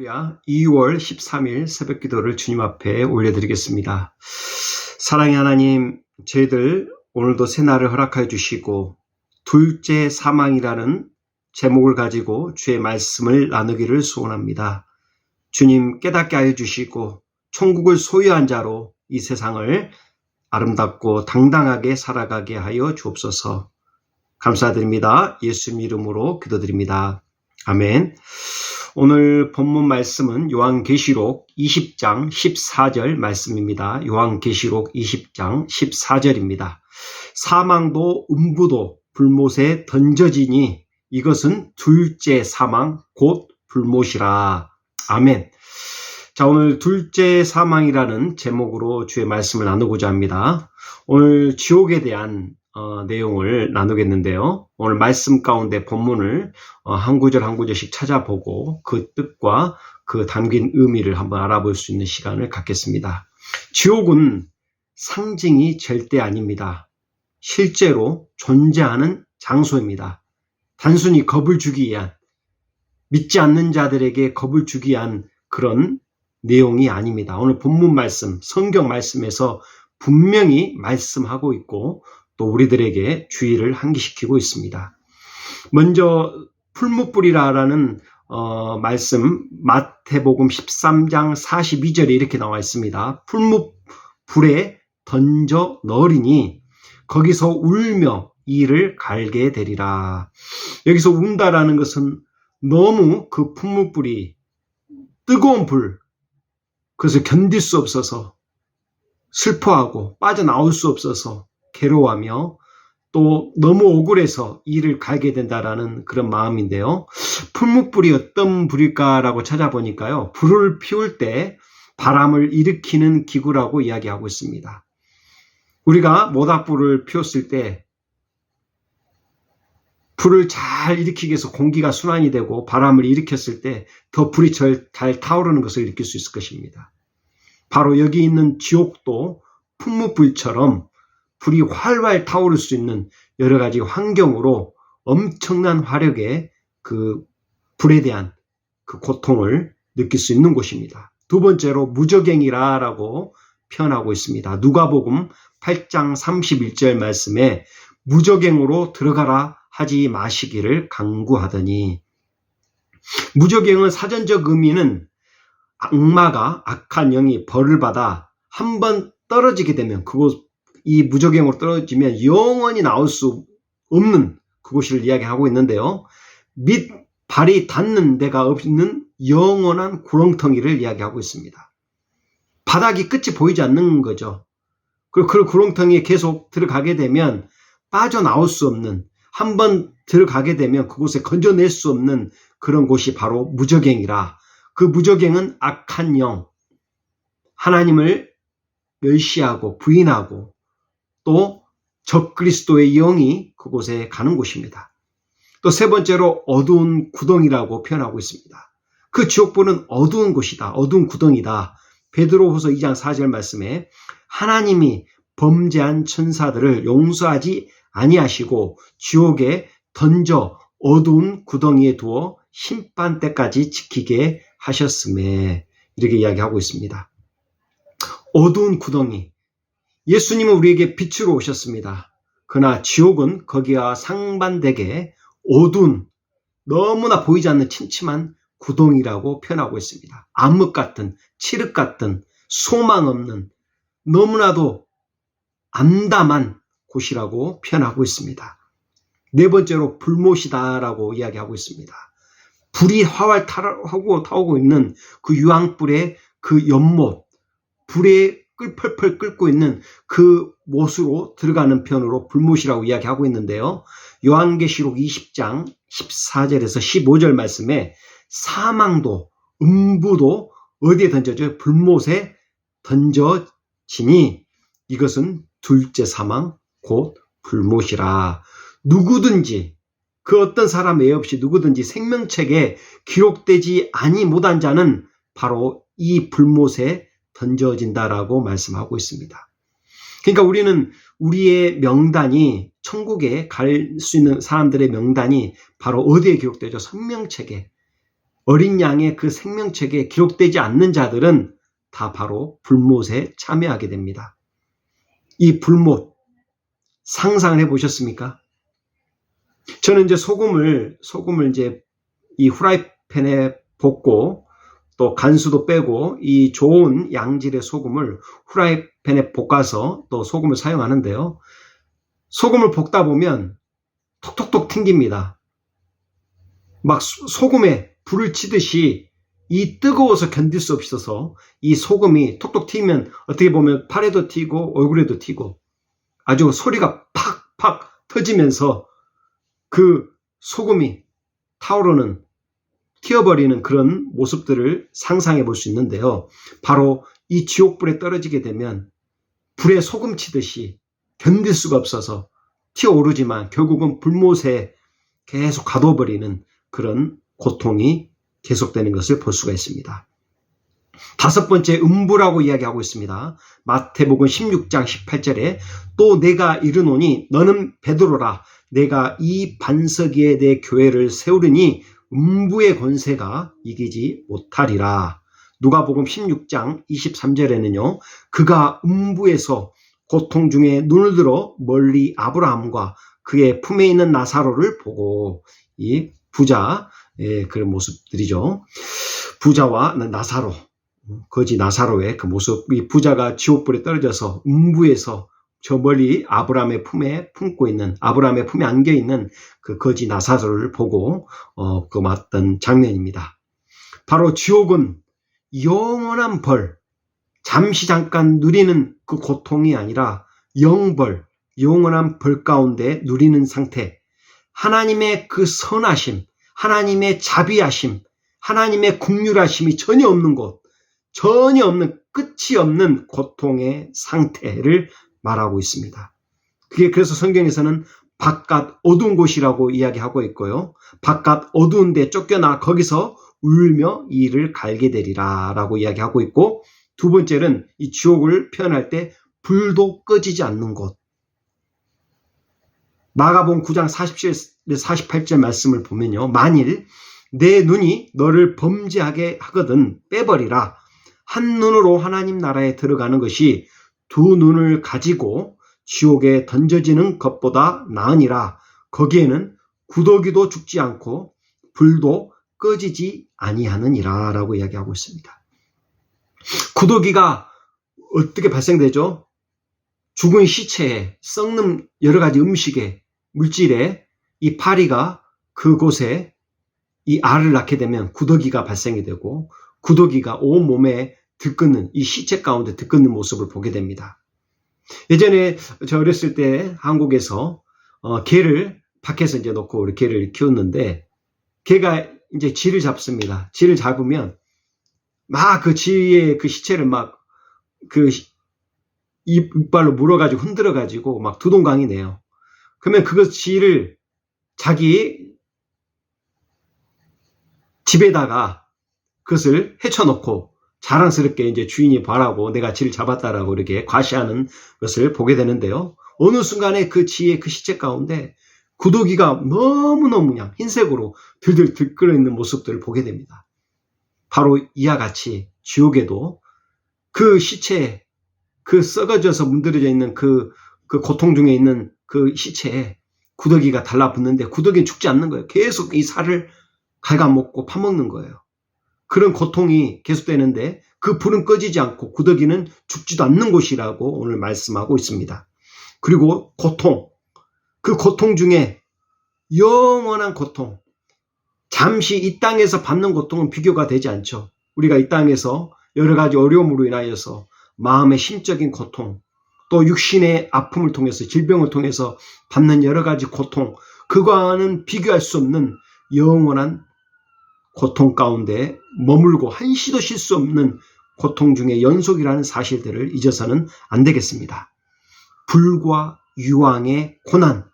할렐루야. 2월 13일 새벽 기도를 주님 앞에 올려드리겠습니다. 사랑의 하나님, 저희들 오늘도 새날을 허락하여 주시고 둘째 사망이라는 제목을 가지고 주의 말씀을 나누기를 소원합니다. 주님 깨닫게 하여 주시고 천국을 소유한 자로 이 세상을 아름답고 당당하게 살아가게 하여 주옵소서. 감사드립니다. 예수님 이름으로 기도드립니다. 아멘. 오늘 본문 말씀은 요한계시록 20장 14절 말씀입니다. 요한계시록 20장 14절입니다. 사망도 음부도 불못에 던져지니 이것은 둘째 사망 곧 불못이라. 아멘. 자, 오늘 둘째 사망이라는 제목으로 주의 말씀을 나누고자 합니다. 오늘 지옥에 대한 내용을 나누겠는데요. 오늘 말씀 가운데 본문을 한 구절 한 구절씩 찾아보고 그 뜻과 그 담긴 의미를 한번 알아볼 수 있는 시간을 갖겠습니다. 지옥은 상징이 절대 아닙니다. 실제로 존재하는 장소입니다. 단순히 겁을 주기 위한, 믿지 않는 자들에게 겁을 주기 위한 그런 내용이 아닙니다. 오늘 본문 말씀, 성경 말씀에서 분명히 말씀하고 있고 또 우리들에게 주의를 환기시키고 있습니다. 먼저 풀무불이라는 말씀 마태복음 13장 42절에 이렇게 나와 있습니다. 풀무불에 던져 넣으리니 거기서 울며 이를 갈게 되리라. 여기서 운다라는 것은 너무 그 풀무불이 뜨거운 불, 그래서 견딜 수 없어서 슬퍼하고 빠져나올 수 없어서 괴로워하며 또 너무 억울해서 이를 갈게 된다라는 그런 마음인데요. 풀무불이 어떤 불일까라고 찾아보니까요. 불을 피울 때 바람을 일으키는 기구라고 이야기하고 있습니다. 우리가 모닥불을 피웠을 때 불을 잘 일으키기 위해서 공기가 순환이 되고 바람을 일으켰을 때 더 불이 잘 타오르는 것을 느낄 수 있을 것입니다. 바로 여기 있는 지옥도 풀무불처럼 불이 활활 타오를 수 있는 여러 가지 환경으로 엄청난 화력의 그 불에 대한 그 고통을 느낄 수 있는 곳입니다. 두 번째로 무저갱이라고 표현하고 있습니다. 누가복음 8장 31절 말씀에 무저갱으로 들어가라 하지 마시기를 강구하더니, 무저갱은 사전적 의미는 악마가, 악한 영이 벌을 받아 한번 떨어지게 되면 이 무저갱으로 떨어지면 영원히 나올 수 없는 그곳을 이야기하고 있는데요. 밑 발이 닿는 데가 없는 영원한 구렁텅이를 이야기하고 있습니다. 바닥이 끝이 보이지 않는 거죠. 그리고 그 구렁텅이에 계속 들어가게 되면 빠져나올 수 없는, 한번 들어가게 되면 그곳에 건져낼 수 없는 그런 곳이 바로 무저갱이라. 그 무저갱은 악한 영, 하나님을 멸시하고 부인하고 또 적그리스도의 영이 그곳에 가는 곳입니다. 또 세 번째로 어두운 구덩이라고 표현하고 있습니다. 그 지옥불은 어두운 곳이다. 어두운 구덩이다. 베드로후서 2장 4절 말씀에 하나님이 범죄한 천사들을 용서하지 아니하시고 지옥에 던져 어두운 구덩이에 두어 심판 때까지 지키게 하셨음에, 이렇게 이야기하고 있습니다. 어두운 구덩이. 예수님은 우리에게 빛으로 오셨습니다. 그러나 지옥은 거기와 상반되게 어두운, 너무나 보이지 않는 침침한 구덩이라고 표현하고 있습니다. 암흑 같은, 칠흑 같은, 소망 없는, 너무나도 암담한 곳이라고 표현하고 있습니다. 네 번째로 불못이다라고 이야기하고 있습니다. 불이 활활 타오고 있는 그 유황불의 그 연못, 불에 펄펄 끓고 있는 그 못으로 들어가는 편으로 불못이라고 이야기하고 있는데요. 요한계시록 20장 14절에서 15절 말씀에 사망도 음부도 어디에 던져져요? 불못에 던져지니 이것은 둘째 사망 곧 불못이라. 누구든지, 그 어떤 사람 외 없이 누구든지 생명책에 기록되지 아니 못한 자는 바로 이 불못에 던져진다라고 말씀하고 있습니다. 그러니까 우리는 우리의 명단이, 천국에 갈 수 있는 사람들의 명단이 바로 어디에 기록되죠? 생명책에. 어린 양의 그 생명책에 기록되지 않는 자들은 다 바로 불못에 참여하게 됩니다. 이 불못 상상을 해보셨습니까? 저는 이제 소금을 이제 이 후라이팬에 볶고 또 간수도 빼고 이 좋은 양질의 소금을 후라이팬에 볶아서 또 소금을 사용하는데요. 소금을 볶다 보면 톡톡톡 튕깁니다. 막 소금에 불을 치듯이 이 뜨거워서 견딜 수 없어서 이 소금이 톡톡 튀면 어떻게 보면 팔에도 튀고 얼굴에도 튀고 아주 소리가 팍팍 터지면서 그 소금이 타오르는 튀어버리는 그런 모습들을 상상해 볼 수 있는데요. 바로 이 지옥불에 떨어지게 되면 불에 소금 치듯이 견딜 수가 없어서 튀어오르지만 결국은 불못에 계속 가둬버리는 그런 고통이 계속되는 것을 볼 수가 있습니다. 다섯 번째 음부라고 이야기하고 있습니다. 마태복음 16장 18절에 또 내가 이르노니 너는 베드로라 내가 이 반석 위에 내 교회를 세우리니 음부의 권세가 이기지 못하리라. 누가복음 16장 23절에는요. 그가 음부에서 고통 중에 눈을 들어 멀리 아브라함과 그의 품에 있는 나사로를 보고 이 부자의 그런 모습들이죠. 부자와 나사로, 거지 나사로의 그 모습, 이 부자가 지옥불에 떨어져서 음부에서 저 멀리 아브라함의 품에 품고 있는, 아브라함의 품에 안겨 있는 그 거지 나사로를 보고 그 맞던 장면입니다. 바로 지옥은 영원한 벌, 잠시 잠깐 누리는 그 고통이 아니라 영벌, 영원한 벌 가운데 누리는 상태, 하나님의 그 선하심, 하나님의 자비하심, 하나님의 긍휼하심이 전혀 없는 곳, 전혀 없는 끝이 없는 고통의 상태를 말하고 있습니다. 그게 그래서 성경에서는 바깥 어두운 곳이라고 이야기하고 있고요. 바깥 어두운 데 쫓겨나 거기서 울며 이를 갈게 되리라 라고 이야기하고 있고, 두 번째는 이 지옥을 표현할 때 불도 꺼지지 않는 곳. 마가복음 9장 48절 말씀을 보면요. 만일 내 눈이 너를 범죄하게 하거든 빼버리라. 한 눈으로 하나님 나라에 들어가는 것이 두 눈을 가지고 지옥에 던져지는 것보다 나으니라. 거기에는 구더기도 죽지 않고 불도 꺼지지 아니하느니라 라고 이야기하고 있습니다. 구더기가 어떻게 발생되죠? 죽은 시체에, 썩는 여러 가지 음식에, 물질에 이 파리가 그곳에 이 알을 낳게 되면 구더기가 발생이 되고 구더기가 온 몸에 들끓는 이 시체 가운데 들끓는 모습을 보게 됩니다. 예전에 저 어렸을 때 한국에서 개를 밖에서 이제 놓고 우리 개를 키웠는데 개가 이제 쥐를 잡습니다. 쥐를 잡으면 막 그 쥐의 그 시체를 막 그 이빨로 물어가지고 흔들어가지고 막 두동강이 내요. 그러면 그거 쥐를 자기 집에다가 그것을 헤쳐놓고 자랑스럽게 이제 주인이 봐라고 내가 쥐를 잡았다라고 이렇게 과시하는 것을 보게 되는데요. 어느 순간에 그 쥐의 그 시체 가운데 구더기가 너무너무 그냥 흰색으로 들들 들끓어 있는 모습들을 보게 됩니다. 바로 이와 같이 지옥에도 그 시체에 그 썩어져서 문드러져 있는 그 고통 중에 있는 그 시체에 구더기가 달라붙는데 구더기는 죽지 않는 거예요. 계속 이 살을 갉아먹고 파먹는 거예요. 그런 고통이 계속되는데 그 불은 꺼지지 않고 구더기는 죽지도 않는 곳이라고 오늘 말씀하고 있습니다. 그리고 고통, 그 고통 중에 영원한 고통, 잠시 이 땅에서 받는 고통은 비교가 되지 않죠. 우리가 이 땅에서 여러 가지 어려움으로 인하여서 마음의 심적인 고통, 또 육신의 아픔을 통해서 질병을 통해서 받는 여러 가지 고통, 그거와는 비교할 수 없는 영원한 고통 가운데 머물고 한시도 쉴 수 없는 고통 중의 연속이라는 사실들을 잊어서는 안 되겠습니다. 불과 유황의 고난.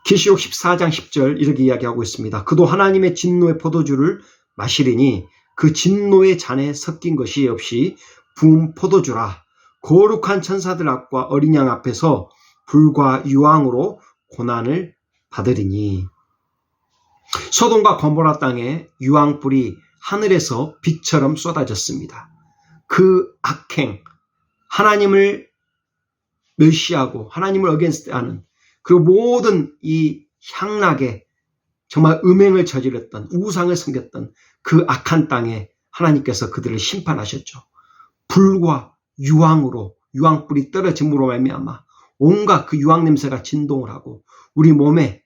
계시록 14장 10절 이렇게 이야기하고 있습니다. 그도 하나님의 진노의 포도주를 마시리니 그 진노의 잔에 섞인 것이 없이 부은 포도주라. 거룩한 천사들 앞과 어린 양 앞에서 불과 유황으로 고난을 받으리니. 소돔과 고모라 땅에 유황불이 하늘에서 빛처럼 쏟아졌습니다. 그 악행, 하나님을 멸시하고 하나님을 어게인스트하는 그리고 모든 이 향락에 정말 음행을 저질렀던 우상을 섬겼던 그 악한 땅에 하나님께서 그들을 심판하셨죠. 불과 유황으로 유황불이 떨어짐으로 말미암아 온갖 그 유황 냄새가 진동을 하고 우리 몸에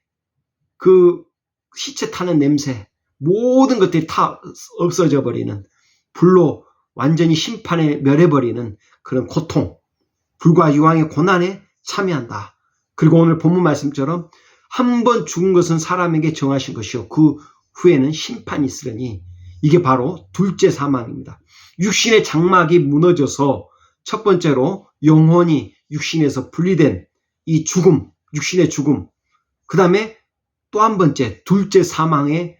그 시체 타는 냄새 모든 것들이 다 없어져 버리는 불로 완전히 심판에 멸해버리는 그런 고통, 불과 유황의 고난에 참여한다. 그리고 오늘 본문 말씀처럼 한 번 죽은 것은 사람에게 정하신 것이요 그 후에는 심판이 있으려니 이게 바로 둘째 사망입니다. 육신의 장막이 무너져서 첫 번째로 영혼이 육신에서 분리된 이 죽음, 육신의 죽음, 그 다음에 또 한 번째 둘째 사망의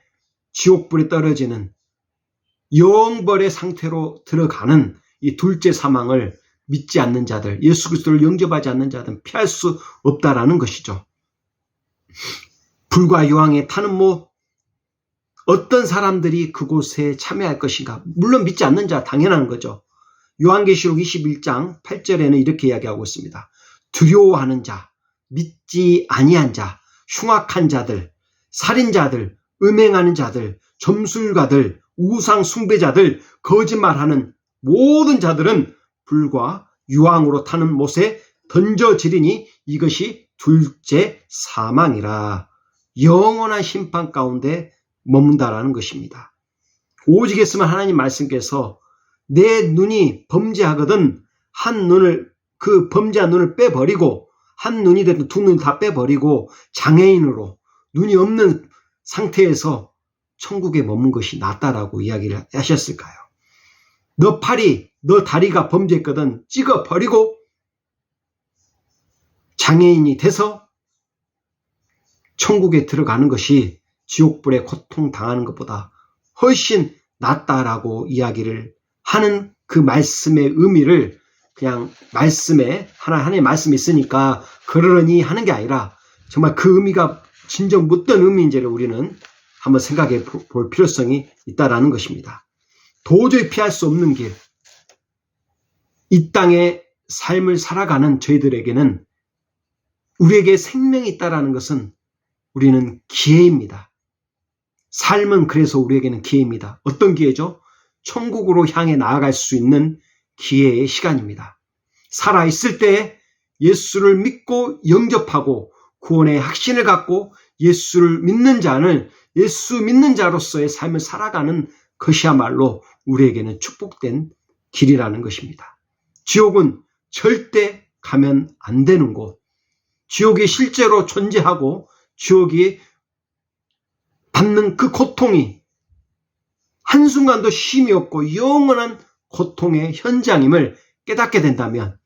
지옥불에 떨어지는 영벌의 상태로 들어가는 이 둘째 사망을 믿지 않는 자들, 예수 그리스도를 영접하지 않는 자들은 피할 수 없다라는 것이죠. 불과 유황에 타는 어떤 사람들이 그곳에 참여할 것인가? 물론 믿지 않는 자 당연한 거죠. 요한계시록 21장 8절에는 이렇게 이야기하고 있습니다. 두려워하는 자, 믿지 아니한 자, 흉악한 자들, 살인자들, 음행하는 자들, 점술가들, 우상 숭배자들, 거짓말하는 모든 자들은 불과 유황으로 타는 못에 던져지리니 이것이 둘째 사망이라. 영원한 심판 가운데 머문다라는 것입니다. 오직 했으면 하나님 말씀께서 내 눈이 범죄하거든 한 눈을 그 범죄한 눈을 빼버리고 한 눈이 되든 두 눈 다 빼버리고 장애인으로 눈이 없는 상태에서 천국에 머문 것이 낫다라고 이야기를 하셨을까요? 너 팔이 너 다리가 범죄했거든 찍어버리고 장애인이 돼서 천국에 들어가는 것이 지옥불에 고통당하는 것보다 훨씬 낫다라고 이야기를 하는 그 말씀의 의미를 그냥 말씀에 하나의 말씀이 있으니까 그러니 하는 게 아니라 정말 그 의미가 진정 어떤 의미인지를 우리는 한번 생각해 볼 필요성이 있다라는 것입니다. 도저히 피할 수 없는 길, 이 땅의 삶을 살아가는 저희들에게는 우리에게 생명이 있다라는 것은 우리는 기회입니다. 삶은 그래서 우리에게는 기회입니다. 어떤 기회죠? 천국으로 향해 나아갈 수 있는 기회의 시간입니다. 살아있을 때 예수를 믿고 영접하고 구원의 확신을 갖고 예수를 믿는 자는 예수 믿는 자로서의 삶을 살아가는 것이야말로 우리에게는 축복된 길이라는 것입니다. 지옥은 절대 가면 안 되는 곳, 지옥이 실제로 존재하고 지옥이 받는 그 고통이 한순간도 쉼이 없고 영원한 고통의 현장임을 깨닫게 된다면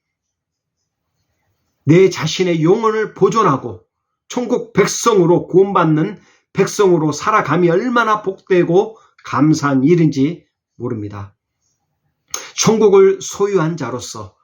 내 자신의 영혼을 보존하고 천국 백성으로 구원받는 백성으로 살아감이 얼마나 복되고 감사한 일인지 모릅니다. 천국을 소유한 자로서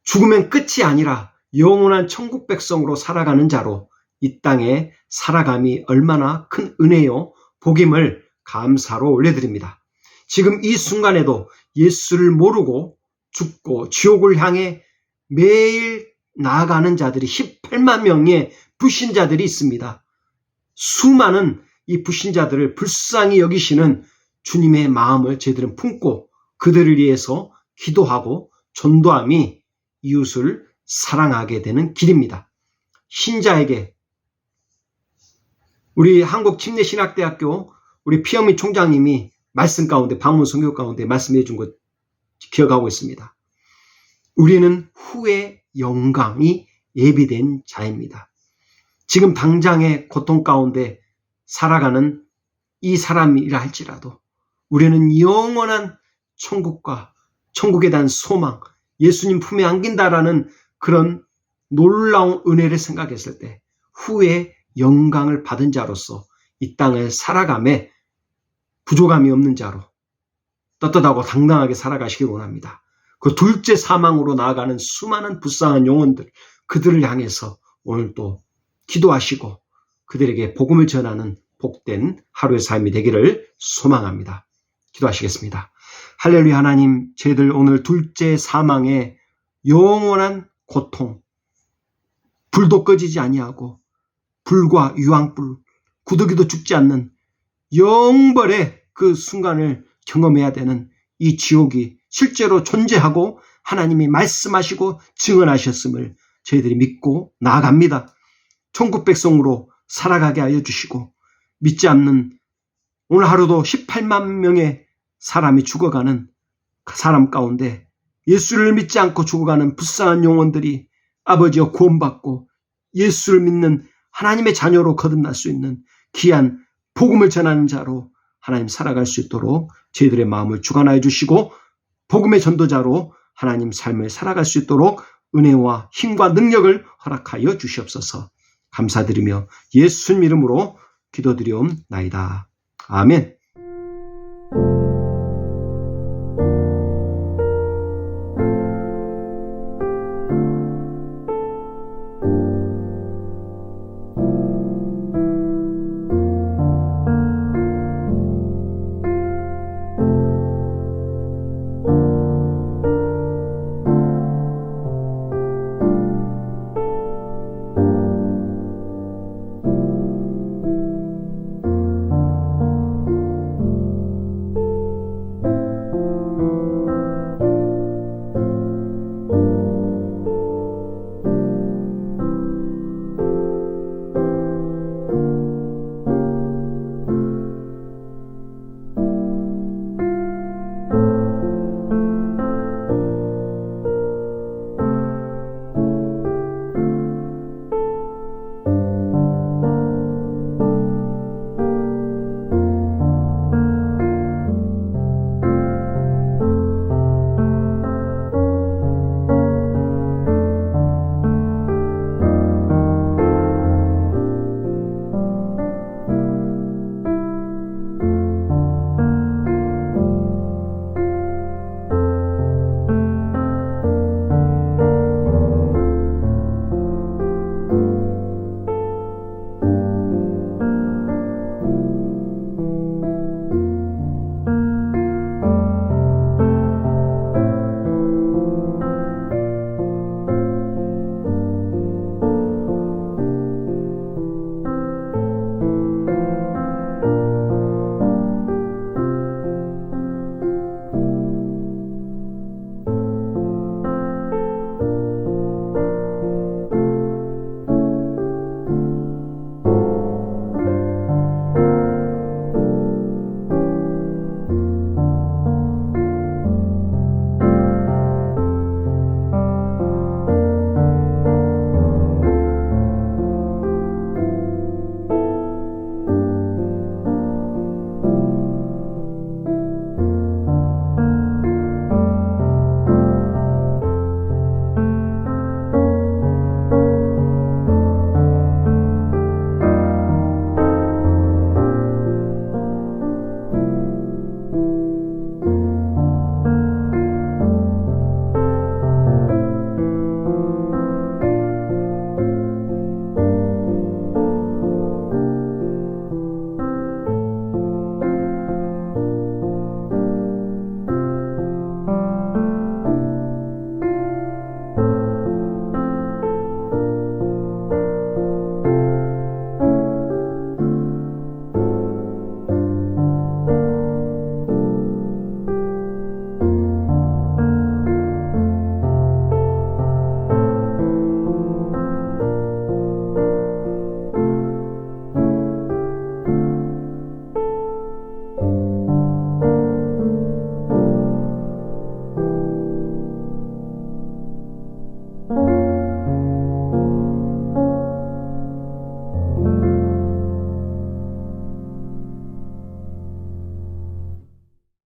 죽으면 끝이 아니라 영원한 천국 백성으로 살아가는 자로 이 땅에 살아감이 얼마나 큰 은혜요 복임을 감사로 올려드립니다. 지금 이 순간에도 예수를 모르고 죽고 지옥을 향해 매일 나아가는 자들이 18만 명의 불신자들이 있습니다. 수많은 이 불신자들을 불쌍히 여기시는 주님의 마음을 저희들은 품고 그들을 위해서 기도하고 전도함이 이웃을 사랑하게 되는 길입니다. 신자에게 우리 한국침례신학대학교 우리 피어미 총장님이 말씀 가운데 방문 선교 가운데 말씀해 준 것 기억하고 있습니다. 우리는 후의 영광이 예비된 자입니다. 지금 당장의 고통 가운데 살아가는 이 사람이라 할지라도 우리는 영원한 천국과 천국에 대한 소망, 예수님 품에 안긴다라는 그런 놀라운 은혜를 생각했을 때 후에 영광을 받은 자로서 이 땅을 살아감에 부족함이 없는 자로 떳떳하고 당당하게 살아가시길 원합니다. 그 둘째 사망으로 나아가는 수많은 불쌍한 영혼들, 그들을 향해서 오늘 또 기도하시고 그들에게 복음을 전하는 복된 하루의 삶이 되기를 소망합니다. 기도하시겠습니다. 할렐루야. 하나님, 저희들 오늘 둘째 사망의 영원한 고통, 불도 꺼지지 아니하고 불과 유황불, 구더기도 죽지 않는 영벌의 그 순간을 경험해야 되는 이 지옥이 실제로 존재하고 하나님이 말씀하시고 증언하셨음을 저희들이 믿고 나아갑니다. 천국 백성으로 살아가게 하여 주시고, 믿지 않는 오늘 하루도 18만 명의 사람이 죽어가는 사람 가운데 예수를 믿지 않고 죽어가는 불쌍한 영혼들이 아버지여 구원받고 예수를 믿는 하나님의 자녀로 거듭날 수 있는 귀한 복음을 전하는 자로 하나님 살아갈 수 있도록 저희들의 마음을 주관하여 주시고, 복음의 전도자로 하나님 삶을 살아갈 수 있도록 은혜와 힘과 능력을 허락하여 주시옵소서. 감사드리며 예수님 이름으로 기도드리옵나이다. 아멘.